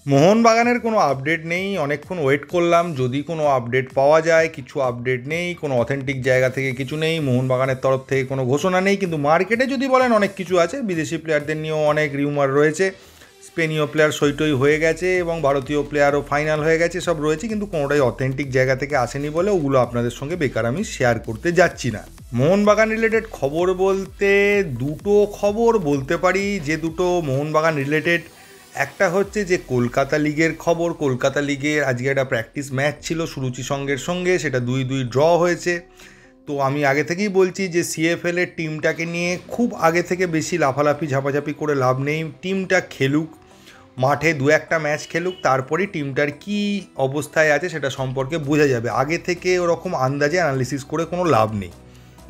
মোহনবাগানের কোনো আপডেট নেই। অনেকক্ষণ ওয়েট করলাম, যদি কোনো আপডেট পাওয়া যায়। কিছু আপডেট নেই, কোনো অথেন্টিক জায়গা থেকে কিছু নেই, মোহনবাগানের তরফ থেকে কোনো ঘোষণা নেই। কিন্তু মার্কেটে যদি বলেন অনেক কিছু আছে, বিদেশি প্লেয়ারদের নিয়েও অনেক রিউমার রয়েছে। স্পেনীয় প্লেয়ার সইটই হয়ে গেছে এবং ভারতীয় প্লেয়ারও ফাইনাল হয়ে গেছে, সব রয়েছে, কিন্তু কোনোটাই অথেন্টিক জায়গা থেকে আসেনি বলে ওগুলো আপনাদের সঙ্গে বেকার আমি শেয়ার করতে যাচ্ছি না। মোহনবাগান রিলেটেড খবর বলতে দুটো খবর বলতে পারি, যে দুটো মোহনবাগান রিলেটেড। একটা হচ্ছে যে কলকাতা লিগের খবর। কলকাতা লিগের আজকে একটা প্র্যাকটিস ম্যাচ ছিল সুরুচি সঙ্গের সঙ্গে, সেটা 2-2 ড্র হয়েছে। তো আমি আগে থেকেই বলছি যে সিএফএল এর টিমটাকে নিয়ে খুব আগে থেকে বেশি লাফালাফি ঝাপাঝাপি করে লাভ নেই। টিমটা খেলুক, মাঠে 2-1 ম্যাচ খেলুক, তারপরেই টিমটার কী অবস্থায় আছে সেটা সম্পর্কে বোঝা যাবে। আগে থেকে ওরকম আন্দাজে অ্যানালিসিস করে কোনো লাভ নেই।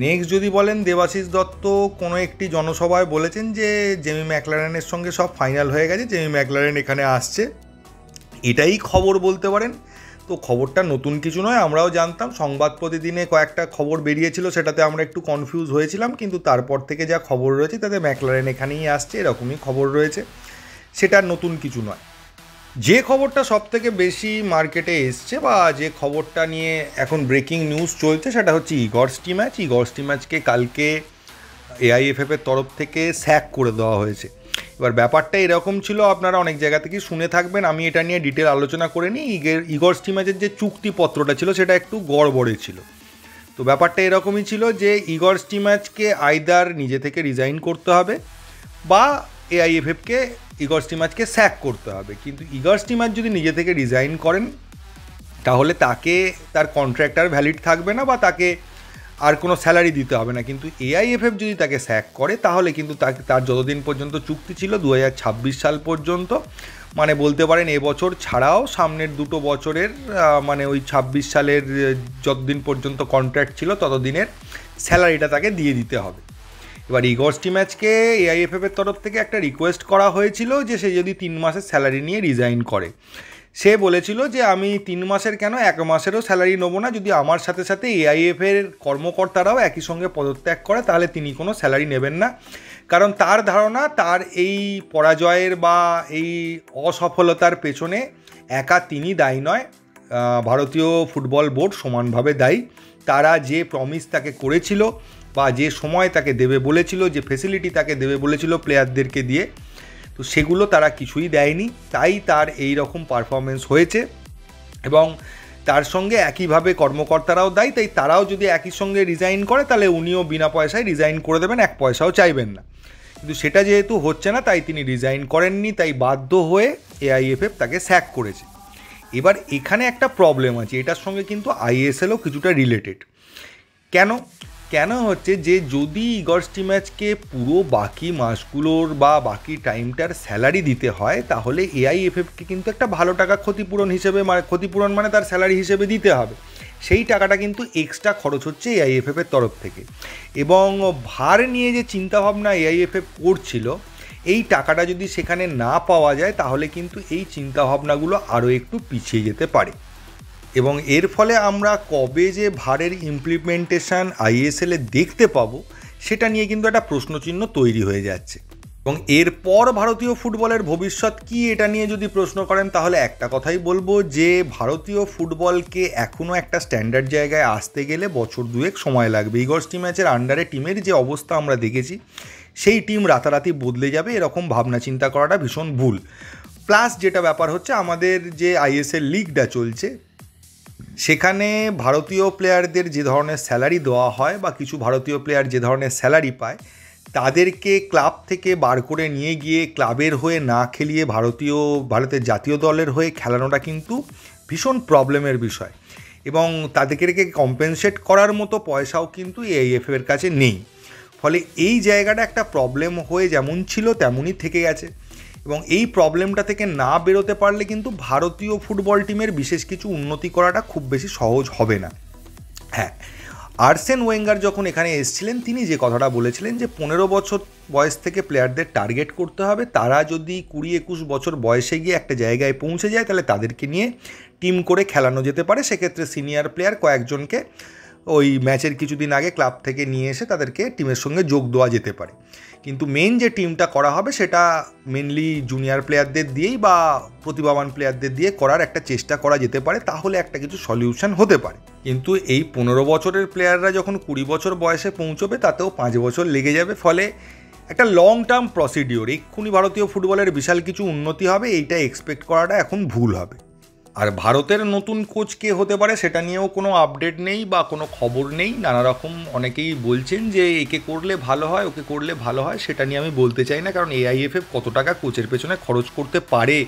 নেক্সট যদি বলেন, দেবাশিস দত্ত কোনো একটি জনসভায় বলেছেন যে জেমি ম্যাকলারেনের সঙ্গে সব ফাইনাল হয়ে গেছে, জেমি ম্যাকলারেন এখানে আসছে, এটাই খবর বলতে পারেন। তো খবরটা নতুন কিছু নয়, আমরাও জানতাম। সংবাদ প্রতিদিনে কয়েকটা খবর বেরিয়েছিল, সেটাতে আমরা একটু কনফিউজ হয়েছিলাম, কিন্তু তারপর থেকে যা খবর রয়েছে তাতে ম্যাকলারেন এখানেই আসছে, এরকমই খবর রয়েছে, সেটা নতুন কিছু নয়। যে খবরটা সবথেকে বেশি মার্কেটে এসছে বা যে খবরটা নিয়ে এখন ব্রেকিং নিউজ চলছে, সেটা হচ্ছে ইগর স্টিম্যাচ। ইগর স্টিম্যাচকে কালকে এআইএফএফের তরফ থেকে স্যাক করে দেওয়া হয়েছে। এবার ব্যাপারটা এরকম ছিল, আপনারা অনেক জায়গা থেকে শুনে থাকবেন, আমি এটা নিয়ে ডিটেল আলোচনা করে নিই। ইগর স্টিম্যাচের যে চুক্তিপত্রটা ছিল সেটা একটু গড়বড়ে ছিল। তো ব্যাপারটা এরকমই ছিল যে ইগর স্টিম্যাচকে আইদার নিজে থেকে রিজাইন করতে হবে বা এআইএফএফকে ইগর স্টিম্যাচকে স্যাক করতে হবে। কিন্তু ইগর স্টিম্যাচ যদি নিজে থেকে রিজাইন করেন তাহলে তাকে তার কন্ট্রাক্ট ভ্যালিড থাকবে না বা তাকে আর কোনো স্যালারি দিতে হবে না। কিন্তু এআইএফএফ যদি তাকে স্যাক করে তাহলে কিন্তু তার যতদিন পর্যন্ত চুক্তি ছিল 2026 সাল পর্যন্ত, মানে বলতে পারেন এবছর ছাড়াও সামনের 2 বছরের, মানে ওই 26 সালের যতদিন পর্যন্ত কন্ট্রাক্ট ছিল ততদিনের স্যালারিটা তাকে দিয়ে দিতে হবে। এবার ইগর স্টিম্যাচকে এআইএফএফের তরফ থেকে একটা রিকোয়েস্ট করা হয়েছিল যে সে যদি 3 মাসের স্যালারি নিয়ে রিজাইন করে। সে বলেছিল যে আমি 3 মাসের কেন 1 মাসেরও স্যালারি নেবো না, যদি আমার সাথে সাথে এআইএফের কর্মকর্তারাও একই সঙ্গে পদত্যাগ করে তাহলে তিনি কোনো স্যালারি নেবেন না। কারণ তার ধারণা তার এই পরাজয়ের বা এই অসফলতার পেছনে একা তিনি দায়ী নয়, ভারতীয় ফুটবল বোর্ড সমানভাবে দায়ী। তারা যে প্রমিস তাকে করেছিল বা যে সময় তাকে দেবে বলেছিল, যে ফেসিলিটি তাকে দেবে বলেছিল প্লেয়ারদেরকে দিয়ে, তো সেগুলো তারা কিছুই দেয়নি। তাই তার এই রকম পারফরমেন্স হয়েছে এবং তার সঙ্গে একইভাবে কর্মকর্তারাও দায়ী। তাই তারাও যদি একই সঙ্গে রিজাইন করে তাহলে উনিও বিনা পয়সায় রিজাইন করে দেবেন, 1 পয়সাও চাইবেন না। কিন্তু সেটা যেহেতু হচ্ছে না তাই তিনি রিজাইন করেননি, তাই বাধ্য হয়ে এআইএফএফ তাকে স্যাক করেছে। এবার এখানে একটা প্রবলেম আছে, এটার সঙ্গে কিন্তু আইএসএলও কিছুটা রিলেটেড। কেন হচ্ছে যে যদি ইগর স্টিম্যাচকে পুরো বাকি মাসগুলোর বা বাকি টাইমটার স্যালারি দিতে হয় তাহলে এআইএফএফকে কিন্তু একটা ভালো টাকা ক্ষতিপূরণ হিসেবে, মানে ক্ষতিপূরণ মানে তার স্যালারি হিসেবে দিতে হবে। সেই টাকাটা কিন্তু এক্সট্রা খরচ হচ্ছে এআইএফএফের তরফ থেকে। এবং ভার নিয়ে যে চিন্তাভাবনা এআইএফএফ করছিল, এই টাকাটা যদি সেখানে না পাওয়া যায় তাহলে কিন্তু এই চিন্তাভাবনাগুলো আরও একটু পিছিয়ে যেতে পারে। এবং এর ফলে আমরা কবে যে ভারের ইমপ্লিমেন্টেশন আইএসএলে দেখতে পাবো সেটা নিয়ে কিন্তু একটা প্রশ্নচিহ্ন তৈরি হয়ে যাচ্ছে। এবং এরপর ভারতীয় ফুটবলের ভবিষ্যৎ কি, এটা নিয়ে যদি প্রশ্ন করেন তাহলে একটা কথাই বলবো যে ভারতীয় ফুটবলকে এখনও একটা স্ট্যান্ডার্ড জায়গায় আসতে গেলে বছর 2 সময় লাগবে। ইগর স্টিম্যাচের আন্ডারে টিমের যে অবস্থা আমরা দেখেছি, সেই টিম রাতারাতি বদলে যাবে এরকম ভাবনা চিন্তা করাটা ভীষণ ভুল। প্লাস যেটা ব্যাপার হচ্ছে, আমাদের যে আইএসএল লিগটা চলছে সেখানে ভারতীয় প্লেয়ারদের যে ধরনের স্যালারি দেওয়া হয় বা কিছু ভারতীয় প্লেয়ার যে ধরনের স্যালারি পায়, তাদেরকে ক্লাব থেকে বার করে নিয়ে গিয়ে ক্লাবের হয়ে না খেলিয়ে ভারতের জাতীয় দলের হয়ে খেলানোটা কিন্তু ভীষণ প্রবলেমের বিষয়। এবং তাদেরকে কম্পেনসেট করার মতো পয়সাও কিন্তু এআইএফএফের কাছে নেই। ফলে এই জায়গাটা একটা প্রবলেম হয়ে যেমন ছিল তেমনই থেকে গেছে। এবং এই প্রবলেমটা থেকে না বেরোতে পারলে কিন্তু ভারতীয় ফুটবল টিমের বিশেষ কিছু উন্নতি করাটা খুব বেশি সহজ হবে না। হ্যাঁ, আর্সেন ওয়েঙ্গার যখন এখানে এসেছিলেন তিনি যে কথাটা বলেছিলেন যে 15 বছর বয়স থেকে প্লেয়ারদের টার্গেট করতে হবে, তারা যদি 20-21 বছর বয়সে গিয়ে একটা জায়গায় পৌঁছে যায় তাহলে তাদেরকে নিয়ে টিম করে খেলানো যেতে পারে। সেক্ষেত্রে সিনিয়র প্লেয়ার কয়েকজনকে ওই ম্যাচের কিছুদিন আগে ক্লাব থেকে নিয়ে এসে তাদেরকে টিমের সঙ্গে যোগ দেওয়া যেতে পারে। কিন্তু মেন যে টিমটা করা হবে সেটা মেনলি জুনিয়র প্লেয়ারদের দিয়েই বা প্রতিভাবান প্লেয়ারদের দিয়ে করার একটা চেষ্টা করা যেতে পারে, তাহলে একটা কিছু সলিউশন হতে পারে। কিন্তু এই 15 বছরের প্লেয়াররা যখন 20 বছর বয়সে পৌঁছবে তাতেও 5 বছর লেগে যাবে, ফলে একটা লং টার্ম প্রসিডিওর, এক্ষুনি ভারতীয় ফুটবলের বিশাল কিছু উন্নতি হবে এইটা এক্সপেক্ট করাটা এখন ভুল হবে। আর ভারতের নতুন কোচ কে হতে পারে সেটা নিয়েও কোনো আপডেট নেই বা কোনো খবর নেই। নানা রকম অনেকেই বলছেন যে একে করলে ভালো হয়, ওকে করলে ভালো হয়, সেটা নিয়ে আমি বলতে চাই না, কারণ AIFF কত টাকা কোচের পেছনে খরচ করতে পারে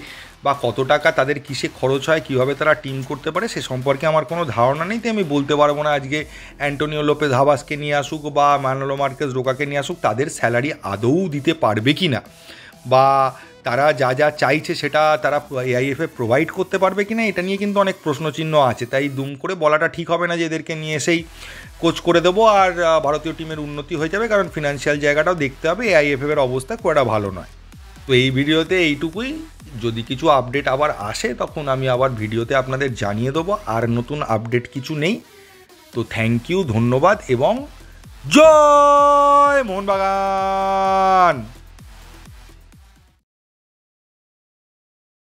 বা কত টাকা তাদের কিসে খরচ হয়, কীভাবে তারা টিম করতে পারে সে সম্পর্কে আমার কোনো ধারণা নেই। তাই আমি বলতে পারবো না আজকে অ্যান্টোনিও লোপেজ হাবাসকে নিয়ে আসুক বা ম্যানুয়েল মার্কেস রোকাকে নিয়ে আসুক তাদের স্যালারি আদৌ দিতে পারবে কি না, বা তারা যা যা চাইছে সেটা তারা AIFF প্রোভাইড করতে পারবে কি না, এটা নিয়ে কিন্তু অনেক প্রশ্নচিহ্ন আছে। তাই দুম করে বলাটা ঠিক হবে না যে এদেরকে নিয়ে এসেই কোচ করে দেবো আর ভারতীয় টিমের উন্নতি হয়ে যাবে, কারণ ফিনান্সিয়াল জায়গাটাও দেখতে হবে। AIFF-এর অবস্থা খুব একটা ভালো নয়। তো এই ভিডিওতে এইটুকুই, যদি কিছু আপডেট আবার আসে তখন আমি আবার ভিডিওতে আপনাদের জানিয়ে দেবো। আর নতুন আপডেট কিছু নেই। তো থ্যাংক ইউ, ধন্যবাদ এবং জয় মোহনবাগান।